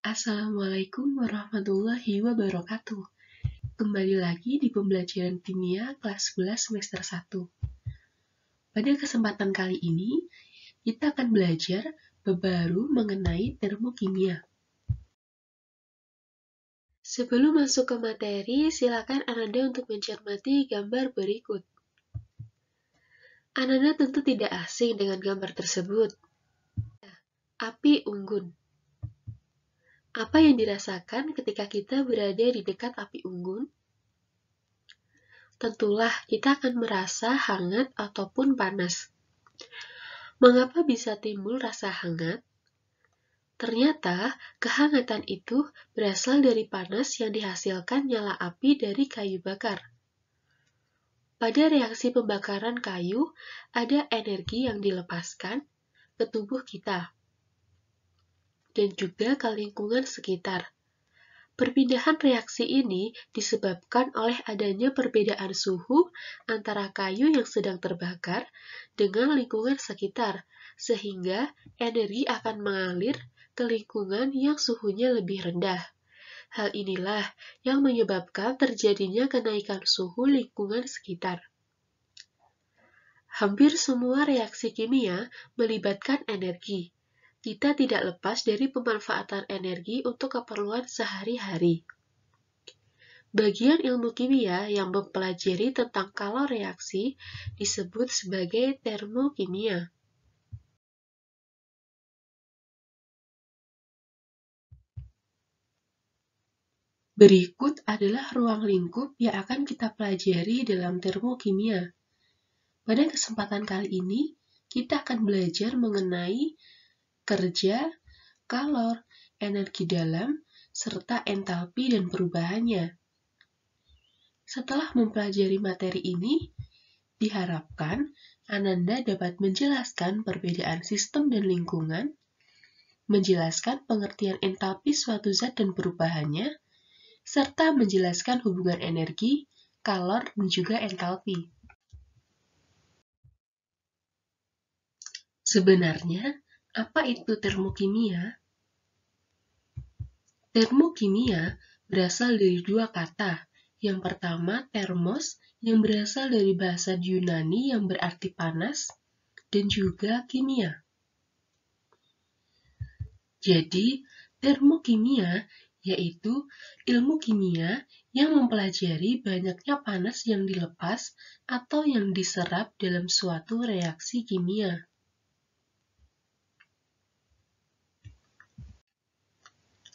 Assalamualaikum warahmatullahi wabarakatuh. Kembali lagi di pembelajaran kimia kelas 11 semester 1. Pada kesempatan kali ini, kita akan belajar bab baru mengenai termokimia. Sebelum masuk ke materi, silakan Ananda untuk mencermati gambar berikut. Ananda tentu tidak asing dengan gambar tersebut. Api unggun. Apa yang dirasakan ketika kita berada di dekat api unggun? Tentulah kita akan merasa hangat ataupun panas. Mengapa bisa timbul rasa hangat? Ternyata kehangatan itu berasal dari panas yang dihasilkan nyala api dari kayu bakar. Pada reaksi pembakaran kayu, ada energi yang dilepaskan ke tubuh kita dan juga ke lingkungan sekitar. Perpindahan reaksi ini disebabkan oleh adanya perbedaan suhu antara kayu yang sedang terbakar dengan lingkungan sekitar, sehingga energi akan mengalir ke lingkungan yang suhunya lebih rendah. Hal inilah yang menyebabkan terjadinya kenaikan suhu lingkungan sekitar. Hampir semua reaksi kimia melibatkan energi. Kita tidak lepas dari pemanfaatan energi untuk keperluan sehari-hari. Bagian ilmu kimia yang mempelajari tentang kalor reaksi disebut sebagai termokimia. Berikut adalah ruang lingkup yang akan kita pelajari dalam termokimia. Pada kesempatan kali ini, kita akan belajar mengenai kerja, kalor, energi dalam, serta entalpi dan perubahannya. Setelah mempelajari materi ini, diharapkan Ananda dapat menjelaskan perbedaan sistem dan lingkungan, menjelaskan pengertian entalpi suatu zat dan perubahannya, serta menjelaskan hubungan energi, kalor, dan juga entalpi. Sebenarnya, apa itu termokimia? Termokimia berasal dari dua kata. Yang pertama, termos, yang berasal dari bahasa Yunani yang berarti panas, dan juga kimia. Jadi, termokimia yaitu ilmu kimia yang mempelajari banyaknya panas yang dilepas atau yang diserap dalam suatu reaksi kimia.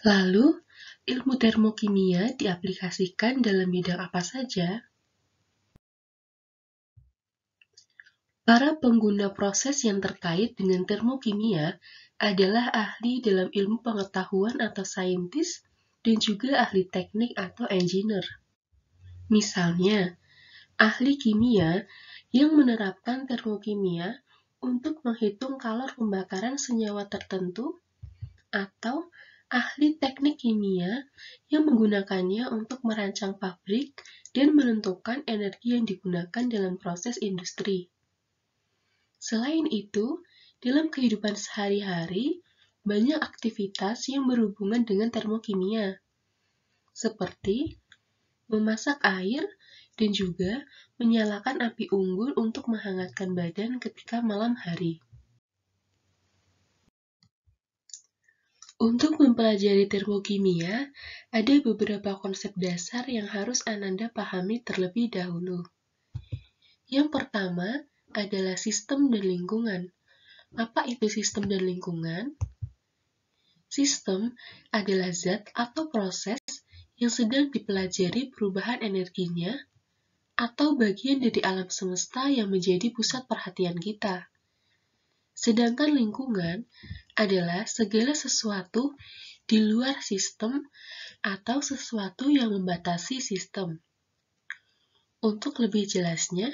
Lalu, ilmu termokimia diaplikasikan dalam bidang apa saja? Para pengguna proses yang terkait dengan termokimia adalah ahli dalam ilmu pengetahuan atau saintis dan juga ahli teknik atau engineer. Misalnya, ahli kimia yang menerapkan termokimia untuk menghitung kalor pembakaran senyawa tertentu, atau ahli teknik kimia yang menggunakannya untuk merancang pabrik dan menentukan energi yang digunakan dalam proses industri. Selain itu, dalam kehidupan sehari-hari, banyak aktivitas yang berhubungan dengan termokimia, seperti memasak air dan juga menyalakan api unggun untuk menghangatkan badan ketika malam hari. Untuk mempelajari termokimia, ada beberapa konsep dasar yang harus Ananda pahami terlebih dahulu. Yang pertama adalah sistem dan lingkungan. Apa itu sistem dan lingkungan? Sistem adalah zat atau proses yang sedang dipelajari perubahan energinya atau bagian dari alam semesta yang menjadi pusat perhatian kita. Sedangkan lingkungan adalah segala sesuatu di luar sistem atau sesuatu yang membatasi sistem. Untuk lebih jelasnya,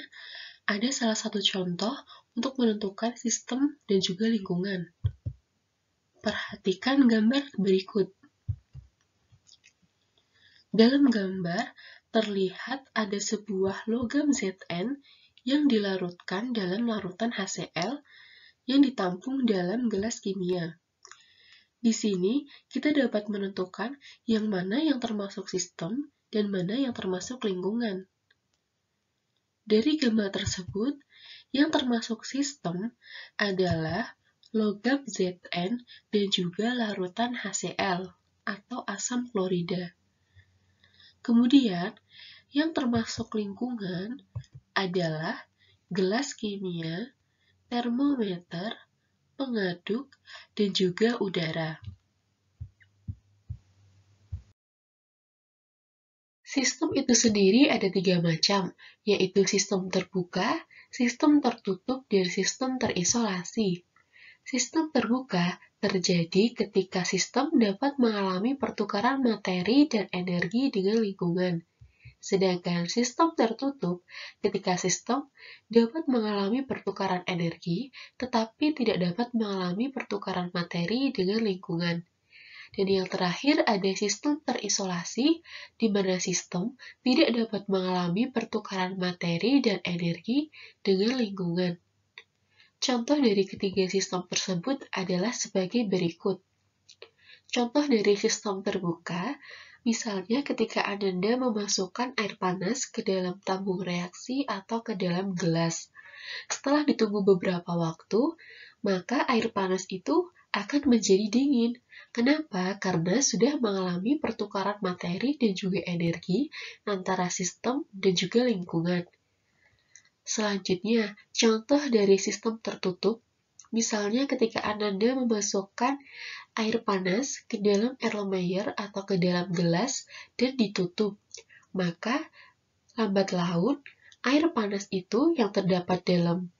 ada salah satu contoh untuk menentukan sistem dan juga lingkungan. Perhatikan gambar berikut. Dalam gambar, terlihat ada sebuah logam Zn yang dilarutkan dalam larutan HCl yang ditampung dalam gelas kimia. Di sini, kita dapat menentukan yang mana yang termasuk sistem dan mana yang termasuk lingkungan. Dari gambar tersebut, yang termasuk sistem adalah logam Zn dan juga larutan HCl atau asam klorida. Kemudian, yang termasuk lingkungan adalah gelas kimia, termometer, pengaduk, dan juga udara. Sistem itu sendiri ada 3 macam, yaitu sistem terbuka, sistem tertutup, dan sistem terisolasi. Sistem terbuka terjadi ketika sistem dapat mengalami pertukaran materi dan energi dengan lingkungan. Sedangkan sistem tertutup ketika sistem dapat mengalami pertukaran energi, tetapi tidak dapat mengalami pertukaran materi dengan lingkungan. Dan yang terakhir ada sistem terisolasi, di mana sistem tidak dapat mengalami pertukaran materi dan energi dengan lingkungan. Contoh dari ketiga sistem tersebut adalah sebagai berikut. Contoh dari sistem terbuka, misalnya ketika Ananda memasukkan air panas ke dalam tabung reaksi atau ke dalam gelas. Setelah ditunggu beberapa waktu, maka air panas itu akan menjadi dingin. Kenapa? Karena sudah mengalami pertukaran materi dan juga energi antara sistem dan juga lingkungan. Selanjutnya, contoh dari sistem tertutup, misalnya ketika Ananda memasukkan air panas ke dalam Erlenmeyer atau ke dalam gelas dan ditutup, maka lambat laun air panas itu yang terdapat dalam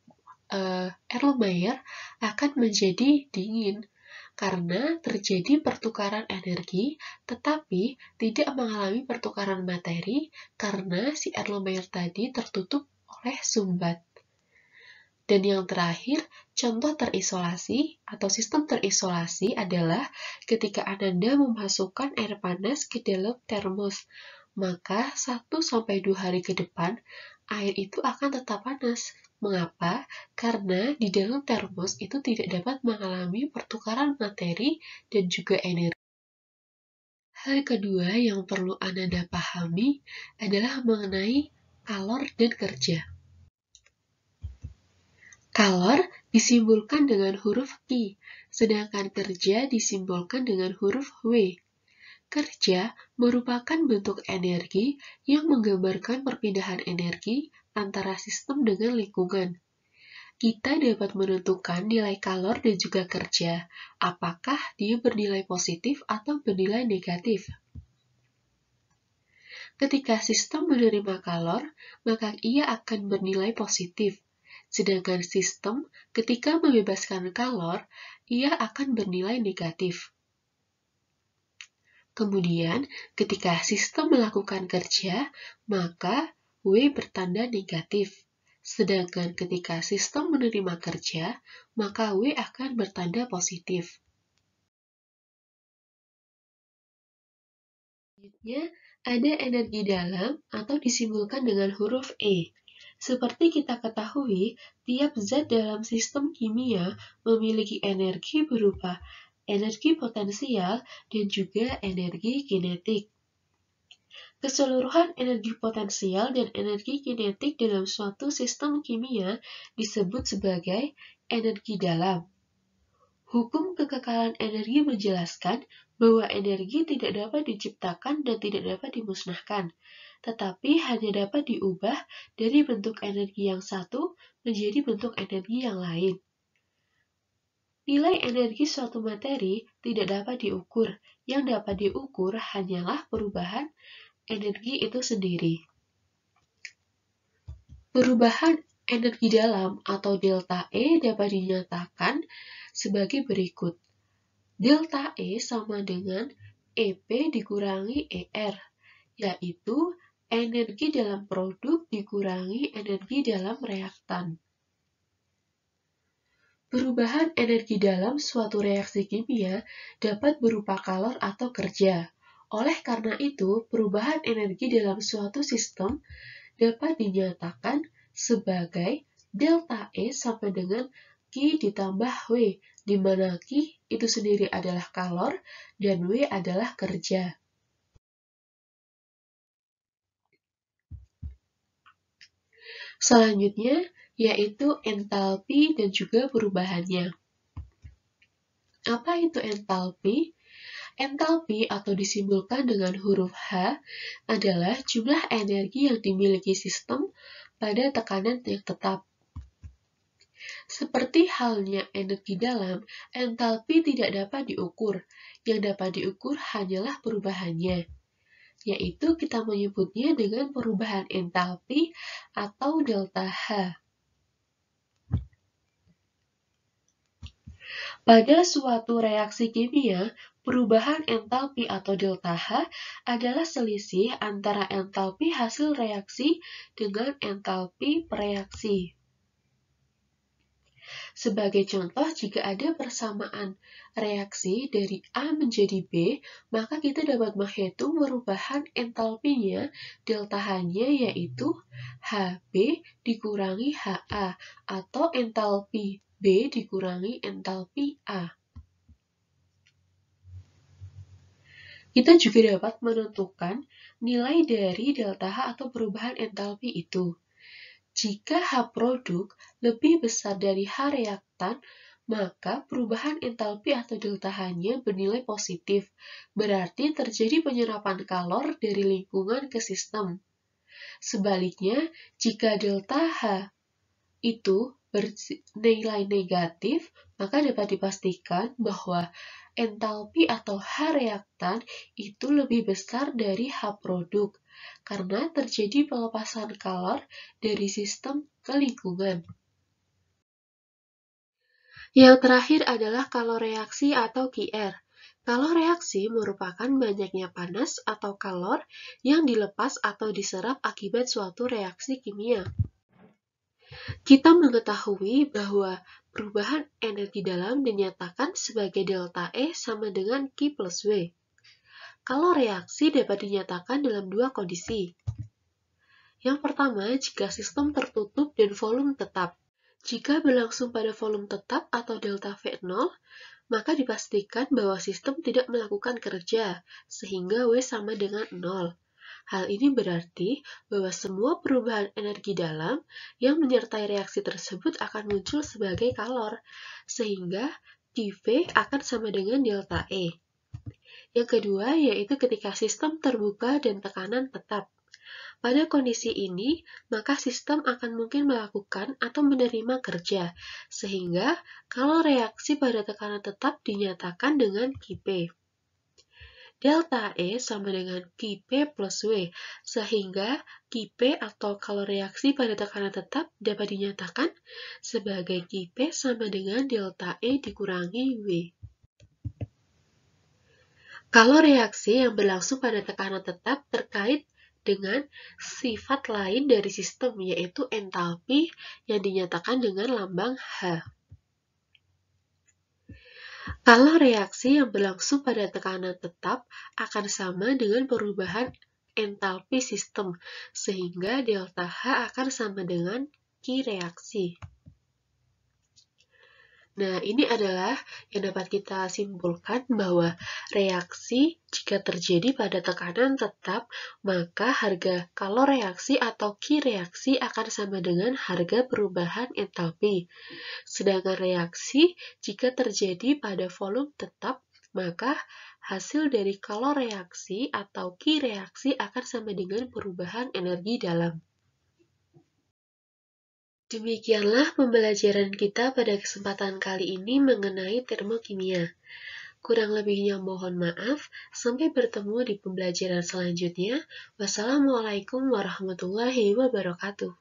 Erlenmeyer akan menjadi dingin karena terjadi pertukaran energi tetapi tidak mengalami pertukaran materi karena si Erlenmeyer tadi tertutup oleh sumbat. Dan yang terakhir, contoh terisolasi atau sistem terisolasi adalah ketika Ananda memasukkan air panas ke dalam termos, maka 1-2 hari ke depan air itu akan tetap panas. Mengapa? Karena di dalam termos itu tidak dapat mengalami pertukaran materi dan juga energi. Hal kedua yang perlu Ananda pahami adalah mengenai kalor dan kerja. Kalor disimbolkan dengan huruf Q, sedangkan kerja disimbolkan dengan huruf W. Kerja merupakan bentuk energi yang menggambarkan perpindahan energi antara sistem dengan lingkungan. Kita dapat menentukan nilai kalor dan juga kerja, apakah dia bernilai positif atau bernilai negatif. Ketika sistem menerima kalor, maka ia akan bernilai positif. Sedangkan sistem ketika membebaskan kalor, ia akan bernilai negatif. Kemudian, ketika sistem melakukan kerja, maka W bertanda negatif. Sedangkan ketika sistem menerima kerja, maka W akan bertanda positif. Selanjutnya, ada energi dalam atau disimbolkan dengan huruf E. Seperti kita ketahui, tiap zat dalam sistem kimia memiliki energi berupa energi potensial dan juga energi kinetik. Keseluruhan energi potensial dan energi kinetik dalam suatu sistem kimia disebut sebagai energi dalam. Hukum kekekalan energi menjelaskan bahwa energi tidak dapat diciptakan dan tidak dapat dimusnahkan, tetapi hanya dapat diubah dari bentuk energi yang satu menjadi bentuk energi yang lain. Nilai energi suatu materi tidak dapat diukur, yang dapat diukur hanyalah perubahan energi itu sendiri. Perubahan energi dalam atau delta E dapat dinyatakan sebagai berikut. Delta E sama dengan EP dikurangi ER, yaitu energi dalam produk dikurangi energi dalam reaktan. Perubahan energi dalam suatu reaksi kimia dapat berupa kalor atau kerja. Oleh karena itu, perubahan energi dalam suatu sistem dapat dinyatakan sebagai delta E sama dengan Q ditambah W, di mana Q itu sendiri adalah kalor dan W adalah kerja. Selanjutnya, yaitu entalpi dan juga perubahannya. Apa itu entalpi? Entalpi atau disimbolkan dengan huruf H adalah jumlah energi yang dimiliki sistem pada tekanan yang tetap. Seperti halnya energi dalam, entalpi tidak dapat diukur. Yang dapat diukur hanyalah perubahannya, yaitu kita menyebutnya dengan perubahan entalpi atau delta H. Pada suatu reaksi kimia, perubahan entalpi atau delta H adalah selisih antara entalpi hasil reaksi dengan entalpi pereaksi. Sebagai contoh, jika ada persamaan reaksi dari A menjadi B, maka kita dapat menghitung perubahan entalpinya, delta H-nya yaitu HB dikurangi HA, atau entalpi B dikurangi entalpi A. Kita juga dapat menentukan nilai dari delta H atau perubahan entalpi itu. Jika H produk lebih besar dari H reaktan, maka perubahan entalpi atau delta H-nya bernilai positif, berarti terjadi penyerapan kalor dari lingkungan ke sistem. Sebaliknya, jika delta H itu bernilai negatif, maka dapat dipastikan bahwa entalpi atau H reaktan itu lebih besar dari H produk, karena terjadi pelepasan kalor dari sistem ke lingkungan. Yang terakhir adalah kalor reaksi atau QR. Kalor reaksi merupakan banyaknya panas atau kalor yang dilepas atau diserap akibat suatu reaksi kimia. Kita mengetahui bahwa perubahan energi dalam dinyatakan sebagai delta E sama dengan Q plus W. Kalau reaksi dapat dinyatakan dalam dua kondisi. Yang pertama, jika sistem tertutup dan volume tetap. Jika berlangsung pada volume tetap atau delta V0, maka dipastikan bahwa sistem tidak melakukan kerja, sehingga W sama dengan 0. Hal ini berarti bahwa semua perubahan energi dalam yang menyertai reaksi tersebut akan muncul sebagai kalor, sehingga QV akan sama dengan delta E. Yang kedua yaitu ketika sistem terbuka dan tekanan tetap. Pada kondisi ini, maka sistem akan mungkin melakukan atau menerima kerja, sehingga kalor reaksi pada tekanan tetap dinyatakan dengan Qp. Delta E sama dengan Qp plus W, sehingga Qp atau kalor reaksi pada tekanan tetap dapat dinyatakan sebagai Qp sama dengan delta E dikurangi W. Kalor reaksi yang berlangsung pada tekanan tetap terkait dengan sifat lain dari sistem, yaitu entalpi yang dinyatakan dengan lambang H. Kalau reaksi yang berlangsung pada tekanan tetap akan sama dengan perubahan entalpi sistem, sehingga delta H akan sama dengan Q reaksi. Nah, ini adalah yang dapat kita simpulkan bahwa reaksi jika terjadi pada tekanan tetap, maka harga kalor reaksi atau Q reaksi akan sama dengan harga perubahan entalpi. Sedangkan reaksi jika terjadi pada volume tetap, maka hasil dari kalor reaksi atau Q reaksi akan sama dengan perubahan energi dalam. Demikianlah pembelajaran kita pada kesempatan kali ini mengenai termokimia. Kurang lebihnya mohon maaf, sampai bertemu di pembelajaran selanjutnya. Wassalamualaikum warahmatullahi wabarakatuh.